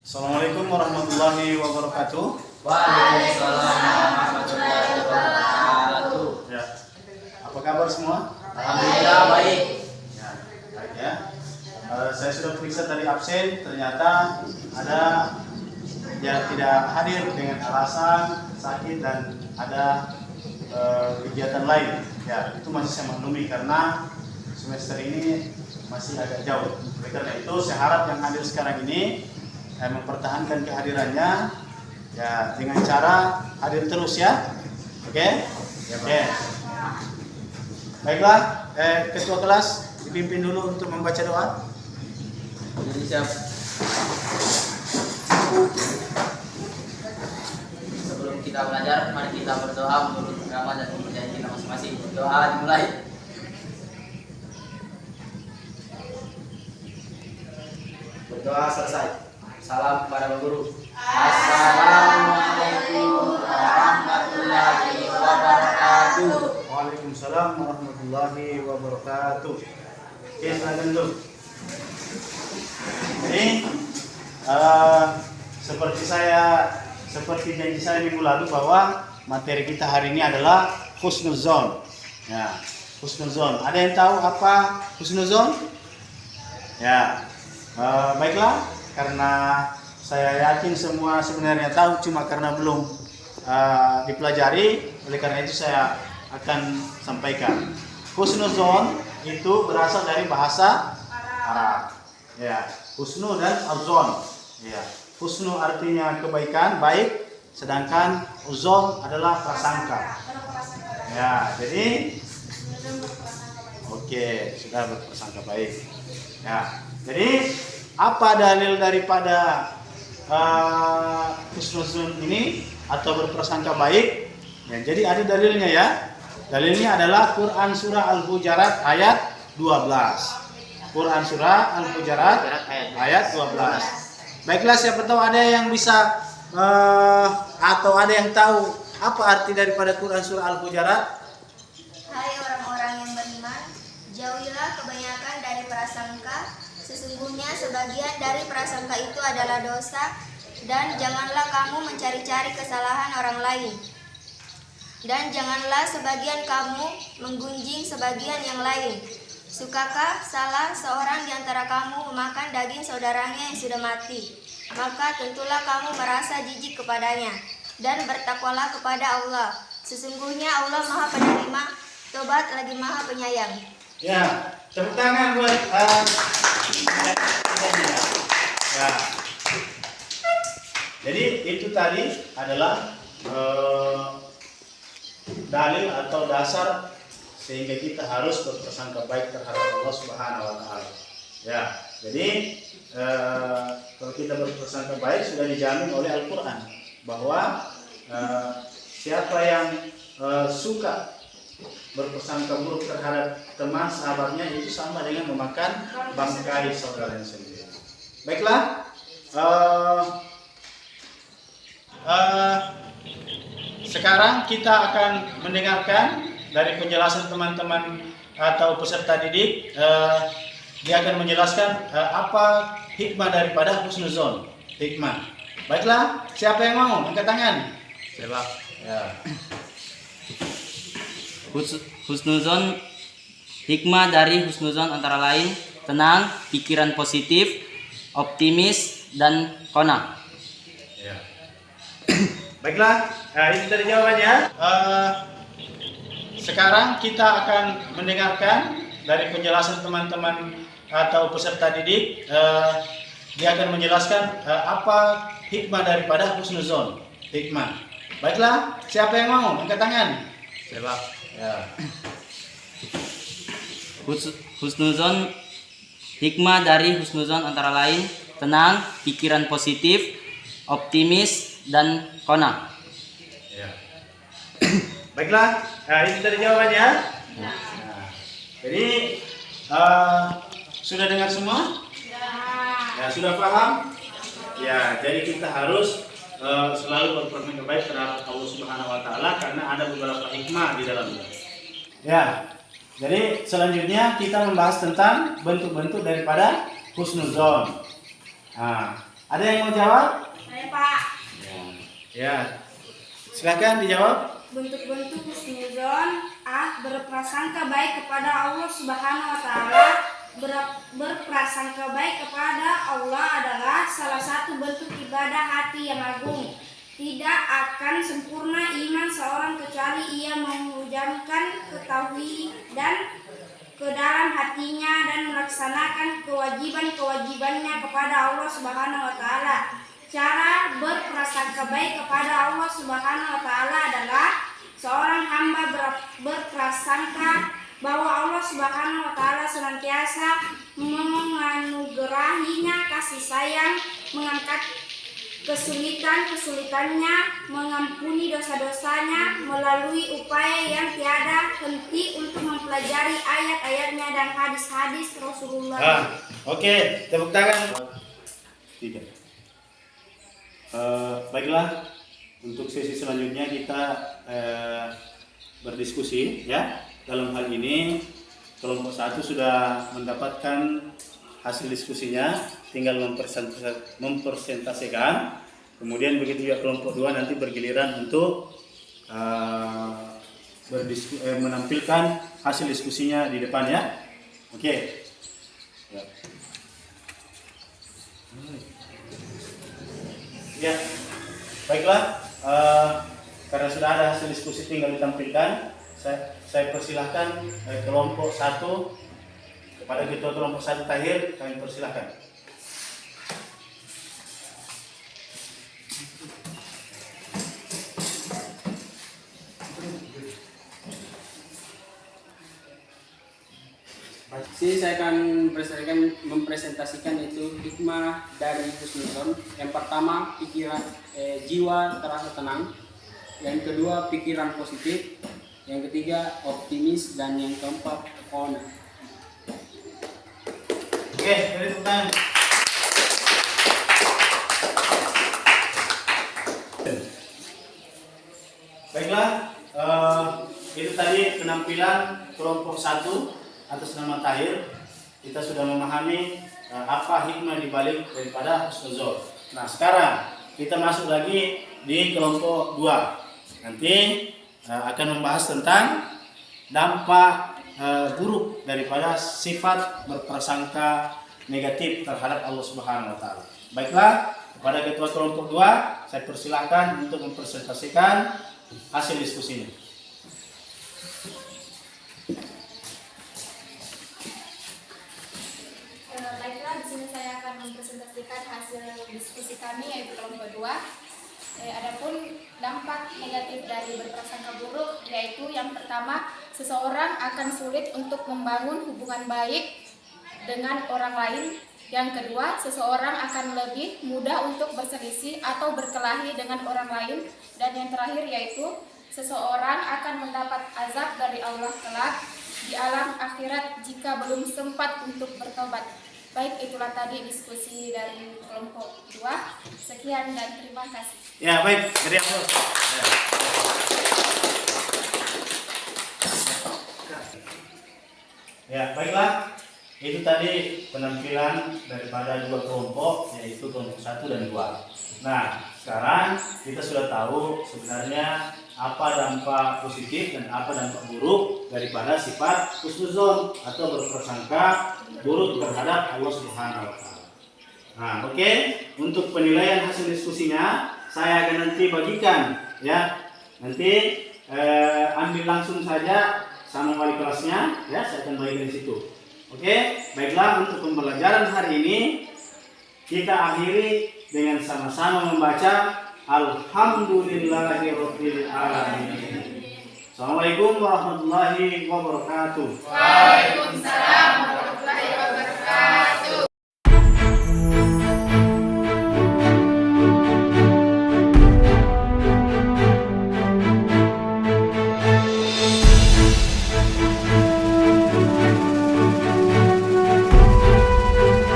Assalamualaikum warahmatullahi wabarakatuh. Waalaikumsalam warahmatullahi wabarakatuh. Ya. Apa kabar semua? Alhamdulillah baik. Ya, baik ya. Saya sudah periksa tadi absen, ternyata ada yang tidak hadir dengan alasan sakit dan ada kegiatan lain. Ya, itu masih saya maklumi karena semester ini masih agak jauh. Oleh karena itu, saya harap yang hadir sekarang ini mempertahankan kehadirannya ya dengan cara hadir terus ya. Oke? Ya, oke. Baiklah, ketua kelas dipimpin dulu untuk membaca doa. Jadi siap. Sebelum kita belajar, mari kita berdoa menurut agama dan kepercayaan kita masing-masing. Doa dimulai. Berdoa selesai. Salam kepada guru. Assalamualaikum warahmatullahi wabarakatuh. Waalaikumsalam warahmatullahi wabarakatuh. Oke, silakan dulu. Ini seperti janji saya minggu lalu bahwa materi kita hari ini adalah husnuzon. Ya, husnuzon. Ada yang tahu apa husnuzon? Ya, baiklah. Karena saya yakin semua sebenarnya tahu, cuma karena belum dipelajari, oleh karena itu saya akan sampaikan. Husnuzon itu berasal dari bahasa Arab. Ya, husnu dan azon. Ya, husnu artinya kebaikan, baik, sedangkan uzon adalah prasangka. Ya, jadi oke, sudah berprasangka baik. Ya, jadi apa dalil daripada husnuzon ini atau berprasangka baik? Ya, jadi ada dalilnya ya. Dalilnya adalah Quran surah Al-Hujurat ayat 12. Quran surah Al-Hujurat ayat 12. Baiklah, siapa tahu ada yang bisa atau ada yang tahu apa arti daripada Quran surah Al-Hujurat? Hai orang-orang yang beriman, jauhilah kebanyakan dari prasangka. Sesungguhnya sebagian dari prasangka itu adalah dosa, dan janganlah kamu mencari-cari kesalahan orang lain. Dan janganlah sebagian kamu menggunjing sebagian yang lain. Sukakah salah seorang di antara kamu memakan daging saudaranya yang sudah mati? Maka tentulah kamu merasa jijik kepadanya, dan bertakwalah kepada Allah. Sesungguhnya Allah Maha Penerima Tobat lagi Maha Penyayang. Ya, tepuk tangan buat ya. Jadi itu tadi adalah dalil atau dasar sehingga kita harus berprasangka baik terhadap Allah Subhanahu wa taala. Ya, jadi kalau kita berprasangka baik sudah dijamin oleh Al-Qur'an bahwa siapa yang suka berprasangka buruk terhadap teman sahabatnya itu sama dengan memakan bangkai saudaranya sendiri. Baiklah, sekarang kita akan mendengarkan dari penjelasan teman-teman atau peserta didik. Dia akan menjelaskan apa hikmah daripada husnuzon. Hikmah. Baiklah, siapa yang mau angkat tangan? Siapa? Ya. Husnuzon, hikmah dari husnuzon antara lain tenang, pikiran positif, optimis, dan qanaah. Ya. Baiklah, itu dari jawabannya. Sekarang kita akan mendengarkan dari penjelasan teman-teman atau peserta didik. Dia akan menjelaskan apa hikmah daripada husnuzon. Hikmah. Baiklah, siapa yang mau angkat tangan? Siapa? Ya. Husnuzon, hikmah dari husnuzon antara lain tenang, pikiran positif, optimis, dan qanaah. Ya. Baiklah, itu dari jawabannya. Nah, jadi sudah dengar semua? Ya, sudah paham? Ya, jadi kita harus selalu berprasangka baik terhadap Allah Subhanahu wa taala karena ada beberapa hikmah di dalamnya. Ya. Jadi selanjutnya kita membahas tentang bentuk-bentuk daripada husnuzon. Nah, Ada yang mau jawab? Saya Pak. Ya. Silakan dijawab. Bentuk-bentuk husnuzon A. Berprasangka baik kepada Allah Subhanahu wa taala. Berprasangka baik kepada Allah adalah salah satu bentuk ibadah hati yang agung. Tidak akan sempurna iman seorang kecuali ia mengucapkan ketauhidan ke dalam hatinya dan melaksanakan kewajiban-kewajibannya kepada Allah Subhanahu wa taala. Cara berprasangka baik kepada Allah Subhanahu wa taala adalah seorang hamba berprasangka bahwa Allah Subhanahu wa taala senantiasa menganugerahinya kasih sayang, mengangkat kesulitannya, mengampuni dosa-dosanya melalui upaya yang tiada henti untuk mempelajari ayat-ayatnya dan hadis-hadis Rasulullah. Oke, tepuk tangan. 3. Baiklah, untuk sesi selanjutnya kita berdiskusi ya. Dalam hal ini kelompok 1 sudah mendapatkan hasil diskusinya, tinggal mempresentasikan. Kemudian begitu juga kelompok 2 nanti bergiliran untuk menampilkan hasil diskusinya di depan ya. Oke. Ya. Ya, baiklah. Karena sudah ada hasil diskusi tinggal ditampilkan. Saya persilahkan kelompok 1 kepada ketua kelompok 1 Tahir, kami persilahkan. Sini saya akan mempresentasikan itu hikmah dari husnuzon. Yang pertama, jiwa terasa tenang. Yang kedua, pikiran positif. Yang ketiga, optimis. Dan yang keempat, qanaah. Oke, dari teman. Baiklah, itu tadi penampilan kelompok 1 atas nama Tahir. Kita sudah memahami apa hikmah dibalik daripada husnuzon. Nah, sekarang kita masuk lagi di kelompok 2. Nanti akan membahas tentang dampak buruk daripada sifat berprasangka negatif terhadap Allah Subhanahu wa taala. Baiklah, kepada ketua kelompok 2 saya persilakan untuk mempresentasikan hasil diskusinya. Baiklah, di sini saya akan mempresentasikan hasil diskusi kami yaitu kelompok 2. Adapun dampak negatif dari berprasangka buruk yaitu yang pertama, seseorang akan sulit untuk membangun hubungan baik dengan orang lain. Yang kedua, seseorang akan lebih mudah untuk berselisih atau berkelahi dengan orang lain. Dan yang terakhir yaitu seseorang akan mendapat azab dari Allah kelak di alam akhirat jika belum sempat untuk bertobat. Baik, itulah tadi diskusi dari kelompok 2. Sekian dan terima kasih. Ya, baik, dari aku. Ya, baiklah. Itu tadi penampilan daripada 2 kelompok, yaitu kelompok 1 dan 2. Nah, sekarang kita sudah tahu sebenarnya apa dampak positif dan apa dampak buruk daripada sifat husnuzon atau berprasangka buruk terhadap Allah Subhanahu wa taala. Nah, oke. Untuk penilaian hasil diskusinya saya akan nanti bagikan ya. Nanti ambil langsung saja sama wali kelasnya ya, saya akan bagikan di situ. Oke, baiklah, untuk pembelajaran hari ini kita akhiri dengan sama-sama membaca Alhamdulillahirabbil alamin. Assalamualaikum warahmatullahi wabarakatuh. Waalaikumsalam.